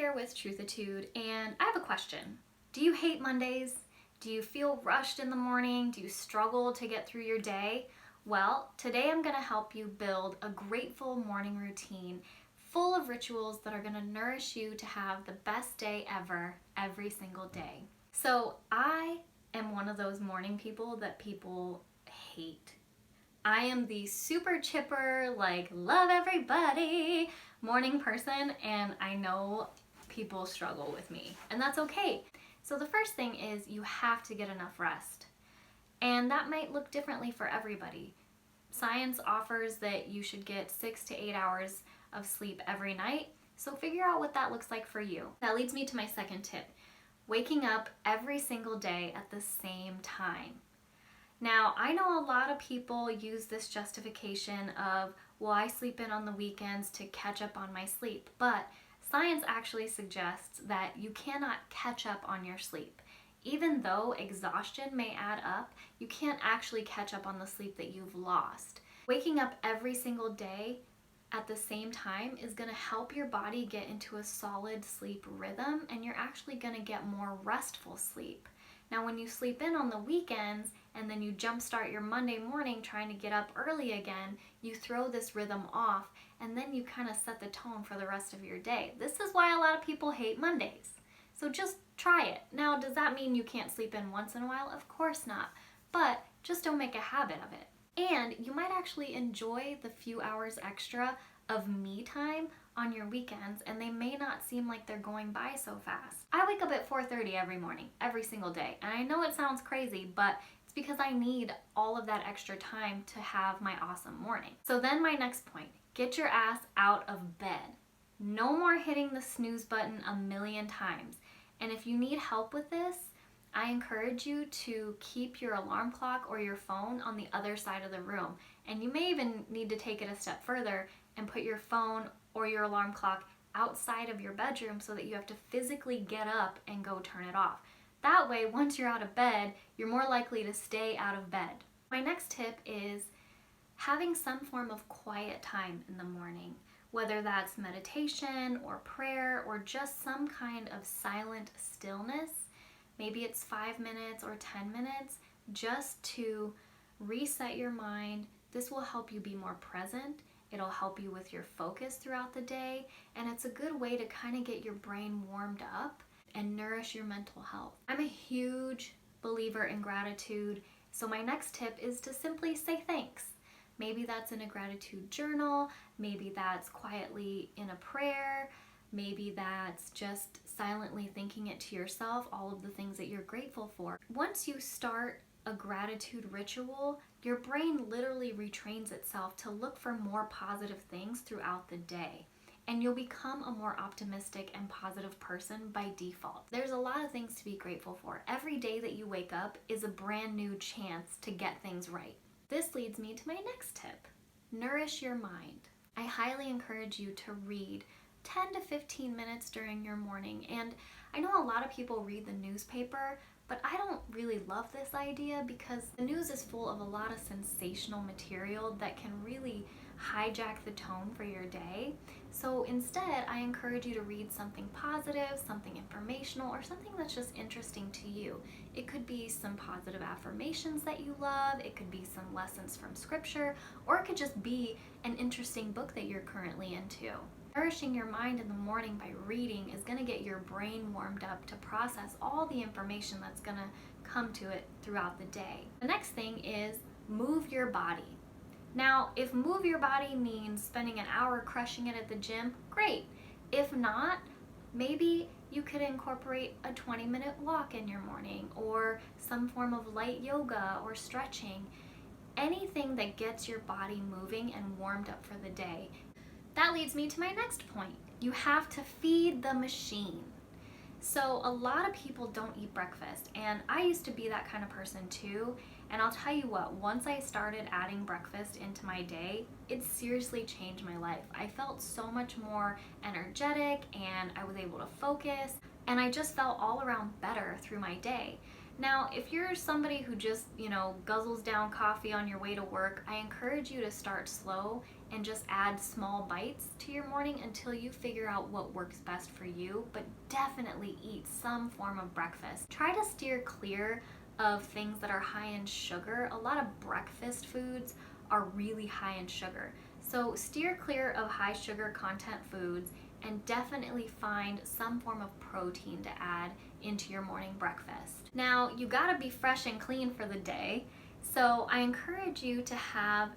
here with Truthitude, and I have a question. Do you hate Mondays? Do you feel rushed in the morning? Do you struggle to get through your day? Well, today I'm going to help you build a grateful morning routine full of rituals that are going to nourish you to have the best day ever, every single day. So I am one of those morning people that people hate. I am the super chipper, love everybody morning person, and I know people struggle with me, and that's okay. So the first thing is you have to get enough rest, and that might look differently for everybody. Science offers that you should get 6 to 8 hours of sleep every night, so figure out what that looks like for you. That leads me to my second tip, waking up every single day at the same time. Now, I know a lot of people use this justification of, well, I sleep in on the weekends to catch up on my sleep, but science actually suggests that you cannot catch up on your sleep. Even though exhaustion may add up, you can't actually catch up on the sleep that you've lost. Waking up every single day at the same time is going to help your body get into a solid sleep rhythm, and you're actually going to get more restful sleep. Now, when you sleep in on the weekends and then you jumpstart your Monday morning trying to get up early again, you throw this rhythm off, and then you kind of set the tone for the rest of your day. This is why a lot of people hate Mondays. So just try it. Now, does that mean you can't sleep in once in a while? Of course not. But just don't make a habit of it. And you might actually enjoy the few hours extra of me time on your weekends, and they may not seem like they're going by so fast. I wake up at 4:30 every morning, every single day. And I know it sounds crazy, but it's because I need all of that extra time to have my awesome morning. So then my next point, get your ass out of bed. No more hitting the snooze button a million times. And if you need help with this, I encourage you to keep your alarm clock or your phone on the other side of the room. And you may even need to take it a step further and put your phone or your alarm clock outside of your bedroom so that you have to physically get up and go turn it off. That way, once you're out of bed, you're more likely to stay out of bed. My next tip is having some form of quiet time in the morning, whether that's meditation or prayer or just some kind of silent stillness. Maybe it's 5 minutes or 10 minutes just to reset your mind. This will help you be more present. It'll help you with your focus throughout the day, and it's a good way to kind of get your brain warmed up and nourish your mental health. I'm a huge believer in gratitude, so my next tip is to simply say thanks. Maybe that's in a gratitude journal, maybe that's quietly in a prayer, maybe that's just silently thinking it to yourself, all of the things that you're grateful for. Once you start a gratitude ritual, your brain literally retrains itself to look for more positive things throughout the day, and you'll become a more optimistic and positive person by default. There's a lot of things to be grateful for. Every day that you wake up is a brand new chance to get things right. This leads me to my next tip. Nourish your mind. I highly encourage you to read 10 to 15 minutes during your morning, and I know a lot of people read the newspaper, but I don't really love this idea because the news is full of a lot of sensational material that can really hijack the tone for your day. So instead, I encourage you to read something positive, something informational, or something that's just interesting to you. It could be some positive affirmations that you love, it could be some lessons from scripture, or it could just be an interesting book that you're currently into. Nourishing your mind in the morning by reading is going to get your brain warmed up to process all the information that's going to come to it throughout the day. The next thing is move your body. Now, if move your body means spending an hour crushing it at the gym, great. If not, maybe you could incorporate a 20-minute walk in your morning or some form of light yoga or stretching. Anything that gets your body moving and warmed up for the day. That leads me to my next point. You have to feed the machine. So a lot of people don't eat breakfast, and I used to be that kind of person too. And I'll tell you what, once I started adding breakfast into my day, it seriously changed my life. I felt so much more energetic, and I was able to focus, and I just felt all around better through my day. Now, if you're somebody who just, guzzles down coffee on your way to work, I encourage you to start slow and just add small bites to your morning until you figure out what works best for you, but definitely eat some form of breakfast. Try to steer clear of things that are high in sugar. A lot of breakfast foods are really high in sugar. So steer clear of high sugar content foods and definitely find some form of protein to add into your morning breakfast. Now, you gotta be fresh and clean for the day, so I encourage you to have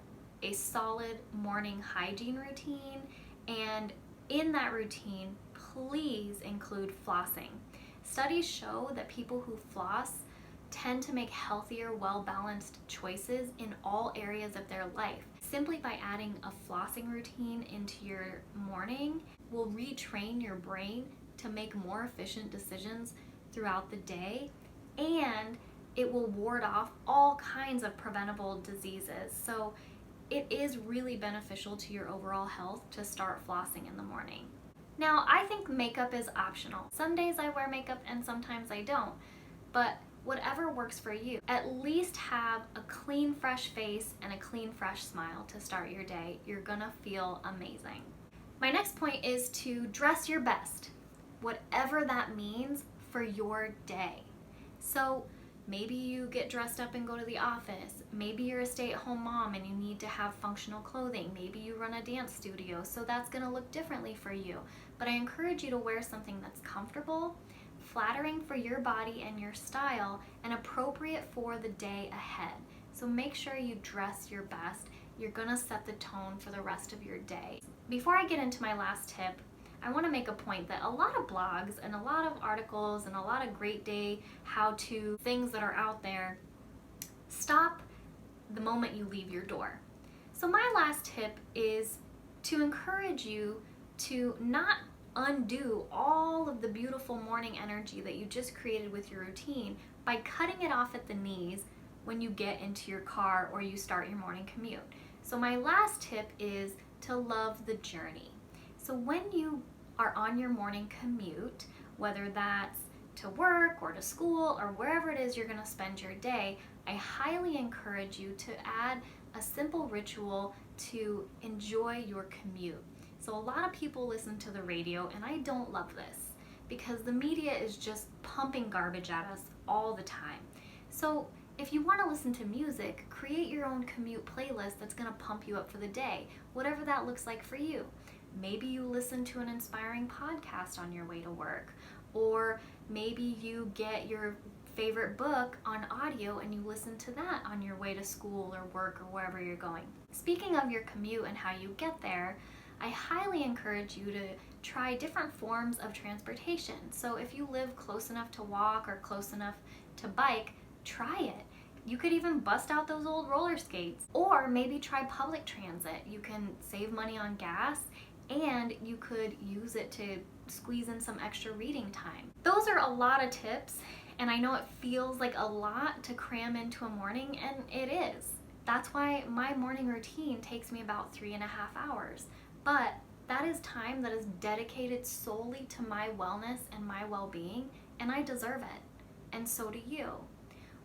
a solid morning hygiene routine, and in that routine, please include flossing. Studies show that people who floss tend to make healthier, well-balanced choices in all areas of their life. Simply by adding a flossing routine into your morning will retrain your brain to make more efficient decisions throughout the day, and it will ward off all kinds of preventable diseases. So it is really beneficial to your overall health to start flossing in the morning. Now, I think makeup is optional. Some days I wear makeup and sometimes I don't, but whatever works for you. At least have a clean, fresh face and a clean, fresh smile to start your day. You're gonna feel amazing. My next point is to dress your best, whatever that means for your day. So maybe you get dressed up and go to the office. Maybe you're a stay-at-home mom and you need to have functional clothing. Maybe you run a dance studio, so that's gonna look differently for you. But I encourage you to wear something that's comfortable, flattering for your body and your style, and appropriate for the day ahead. So make sure you dress your best. You're gonna set the tone for the rest of your day. Before I get into my last tip, I wanna make a point that a lot of blogs and a lot of articles and a lot of great day how-to things that are out there stop the moment you leave your door. So my last tip is to encourage you to not undo all of the beautiful morning energy that you just created with your routine by cutting it off at the knees when you get into your car or you start your morning commute. So my last tip is to love the journey. So when you are on your morning commute, whether that's to work or to school or wherever it is you're going to spend your day, I highly encourage you to add a simple ritual to enjoy your commute. So a lot of people listen to the radio, and I don't love this because the media is just pumping garbage at us all the time. So if you want to listen to music, create your own commute playlist that's going to pump you up for the day, whatever that looks like for you. Maybe you listen to an inspiring podcast on your way to work, or maybe you get your favorite book on audio and you listen to that on your way to school or work or wherever you're going. Speaking of your commute and how you get there, I highly encourage you to try different forms of transportation. So if you live close enough to walk or close enough to bike, try it. You could even bust out those old roller skates, or maybe try public transit. You can save money on gas and you could use it to squeeze in some extra reading time. Those are a lot of tips, and I know it feels like a lot to cram into a morning, and it is. That's why my morning routine takes me about 3.5 hours. But that is time that is dedicated solely to my wellness and my well-being, and I deserve it. And so do you.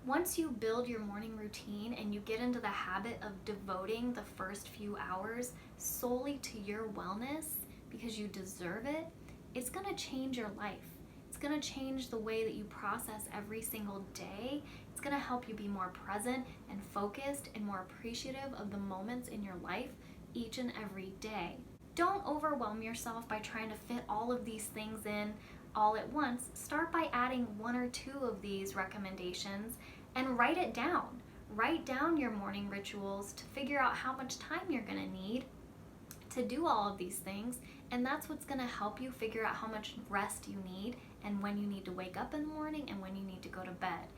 Once you build your morning routine and you get into the habit of devoting the first few hours solely to your wellness because you deserve it, it's gonna change your life. It's gonna change the way that you process every single day. It's gonna help you be more present and focused and more appreciative of the moments in your life each and every day. Don't overwhelm yourself by trying to fit all of these things in all at once. Start by adding 1 or 2 of these recommendations and write it down. Write down your morning rituals to figure out how much time you're going to need to do all of these things, and that's what's going to help you figure out how much rest you need and when you need to wake up in the morning and when you need to go to bed.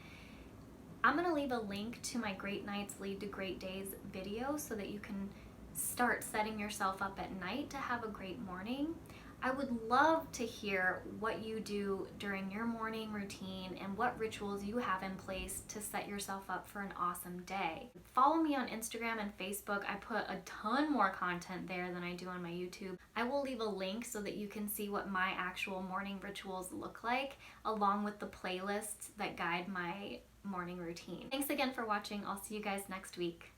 I'm going to leave a link to my Great Nights Lead to Great Days video so that you can start setting yourself up at night to have a great morning. I would love to hear what you do during your morning routine and what rituals you have in place to set yourself up for an awesome day. Follow me on Instagram and Facebook. I put a ton more content there than I do on my YouTube. I will leave a link so that you can see what my actual morning rituals look like, along with the playlists that guide my morning routine. Thanks again for watching. I'll see you guys next week.